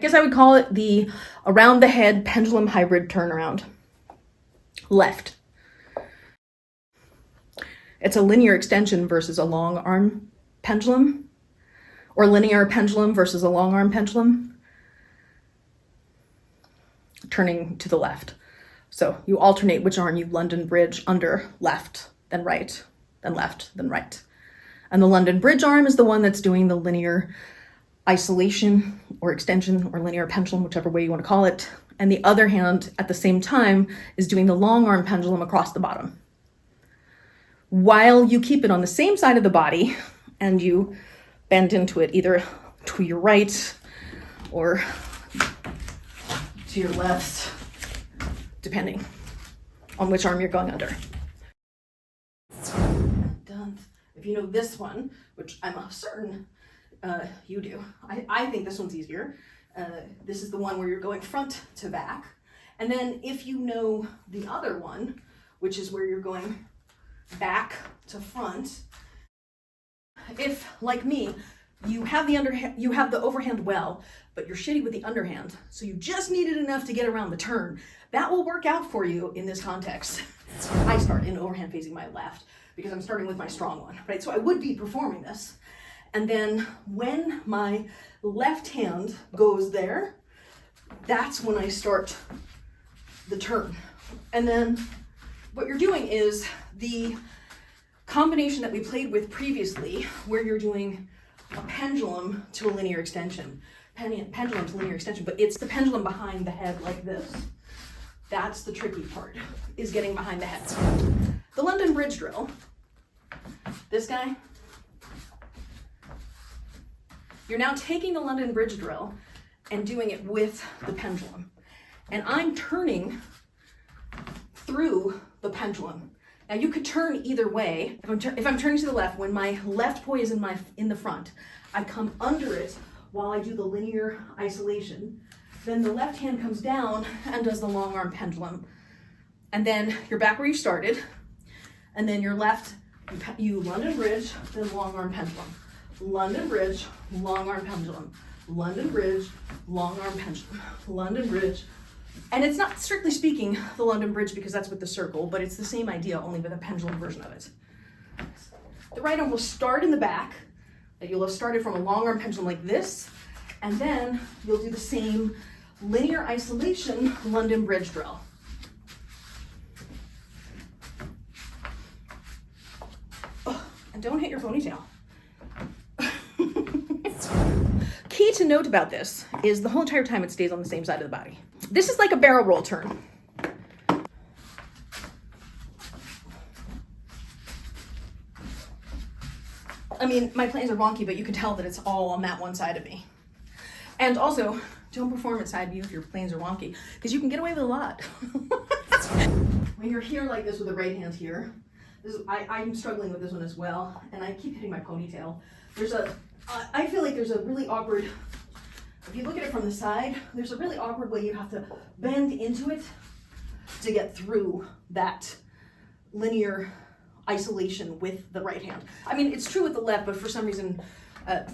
I guess I would call it the around the head pendulum hybrid turnaround. Left. It's a linear extension versus a long arm pendulum, or linear pendulum versus a long arm pendulum. Turning to the left. So you alternate which arm you London bridge under, left, then right, then left, then right. And the London bridge arm is the one that's doing the linear isolation or extension or linear pendulum, whichever way you want to call it. And the other hand at the same time is doing the long arm pendulum across the bottom. While you keep it on the same side of the body and you bend into it either to your right or to your left, depending on which arm you're going under. Done. If you know this one, which I'm certain you do, I think this one's easier. This is the one where you're going front to back. And then if you know the other one, which is where you're going back to front, if, like me, you have the overhand well, but you're shitty with the underhand, so you just needed enough to get around the turn, that will work out for you in this context. I start in overhand facing my left because I'm starting with my strong one, right? So I would be performing this. And then when my left hand goes there, that's when I start the turn. And then what you're doing is the combination that we played with previously, where you're doing a pendulum to a linear extension. Pendulum to linear extension, but it's the pendulum behind the head like this. That's the tricky part, is getting behind the head. The London bridge drill, this guy, you're now taking the London bridge drill and doing it with the pendulum. And I'm turning through the pendulum. Now you could turn either way. If I'm turning to the left, when my left poi is in the front, I come under it while I do the linear isolation. Then the left hand comes down and does the long arm pendulum. And then you're back where you started. And then your left, you London bridge, then long arm pendulum. London bridge, long arm pendulum. London bridge, long arm pendulum. London bridge. And it's not strictly speaking the London bridge because that's with the circle, but it's the same idea, only with a pendulum version of it. The right arm will start in the back. You'll have started from a long arm pendulum like this, and then you'll do the same linear isolation London bridge drill. Oh, and don't hit your ponytail. Key to note about this is the whole entire time it stays on the same side of the body. This is like a barrel roll turn. I mean, my planes are wonky, but you can tell that it's all on that one side of me. And also, don't perform at side view if your planes are wonky, because you can get away with a lot. When you're here like this with the right hand here, I'm struggling with this one as well, and I keep hitting my ponytail. I feel like there's a really awkward, if you look at it from the side, there's a really awkward way you have to bend into it to get through that linear isolation with the right hand. I mean, it's true with the left, but for some reason,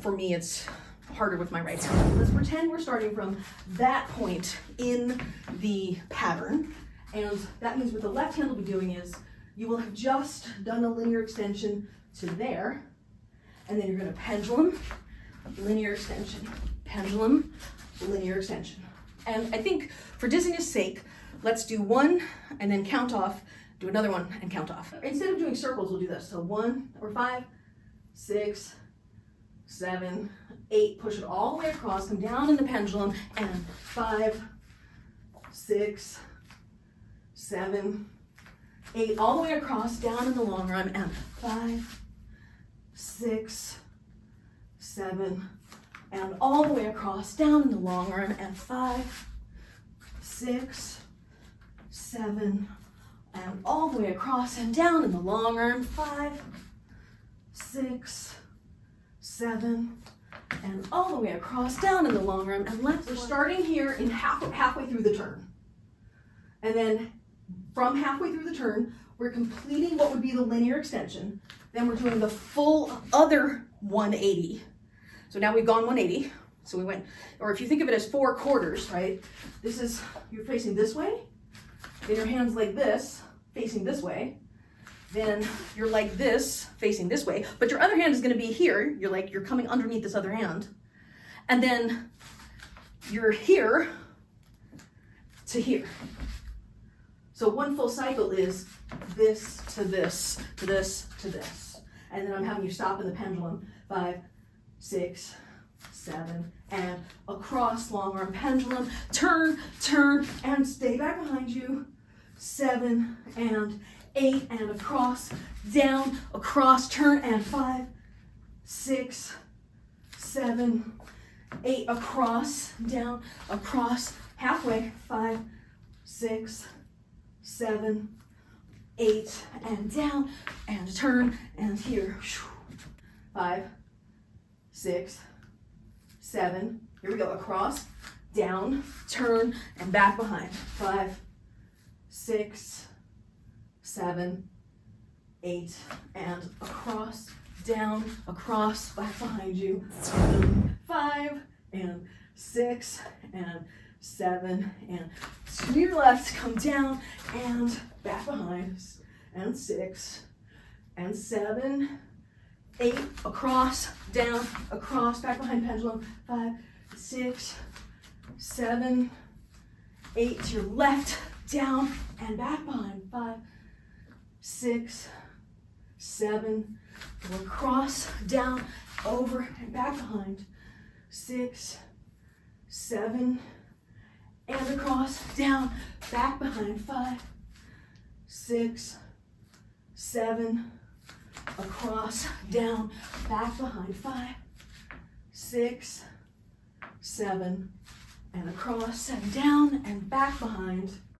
for me, it's harder with my right hand. Let's pretend we're starting from that point in the pattern. And that means what the left hand will be doing is you will have just done a linear extension to there. And then you're going to pendulum, linear extension, pendulum, linear extension. And I think for dizziness sake, let's do one and then count off, do another one and count off. Instead of doing circles, we'll do this. So 1 or 5, 6, 7, 8, push it all the way across, come down in the pendulum, and 5, 6, 7, 8, all the way across, down in the long run, and 5, 6, 7, and all the way across, down in the long run, and 5, 6, 7, and all the way across and down in the long arm, 5, 6, 7, and all the way across, down in the long arm, and left. We're starting here in halfway through the turn. And then from halfway through the turn, we're completing what would be the linear extension. Then we're doing the full other 180. So now we've gone 180. So we went, or if you think of it as 4 quarters, right? This is, you're facing this way, then your hand's like this, facing this way. Then you're like this, facing this way, but your other hand is gonna be here. You're coming underneath this other hand. And then you're here to here. So one full cycle is this to this, to this, to this. And then I'm having you stop in the pendulum, 5, 6, 7, and across, long arm pendulum, turn, turn, and stay back behind you, 7 and 8, and across, down, across, turn, and 5, 6, 7, 8, across, down, across, halfway, 5, 6, 7, 8, and down, and turn, and here, 5, 6, 7, here we go, across, down, turn, and back behind, 5, 6, 7, 8, and across, down, across, back behind you, 5, and 6, and 7, and to your left, come down, and back behind, and 6, and 7, 8, across, down, across, back behind pendulum, 5, 6, 7, 8, to your left, down, and back behind, 5, 6, 7, go across, down, over, and back behind, 6, 7, and across, down, back behind, 5, 6, 7, across, down, back behind, 5, 6, 7, and across, and down, and back behind,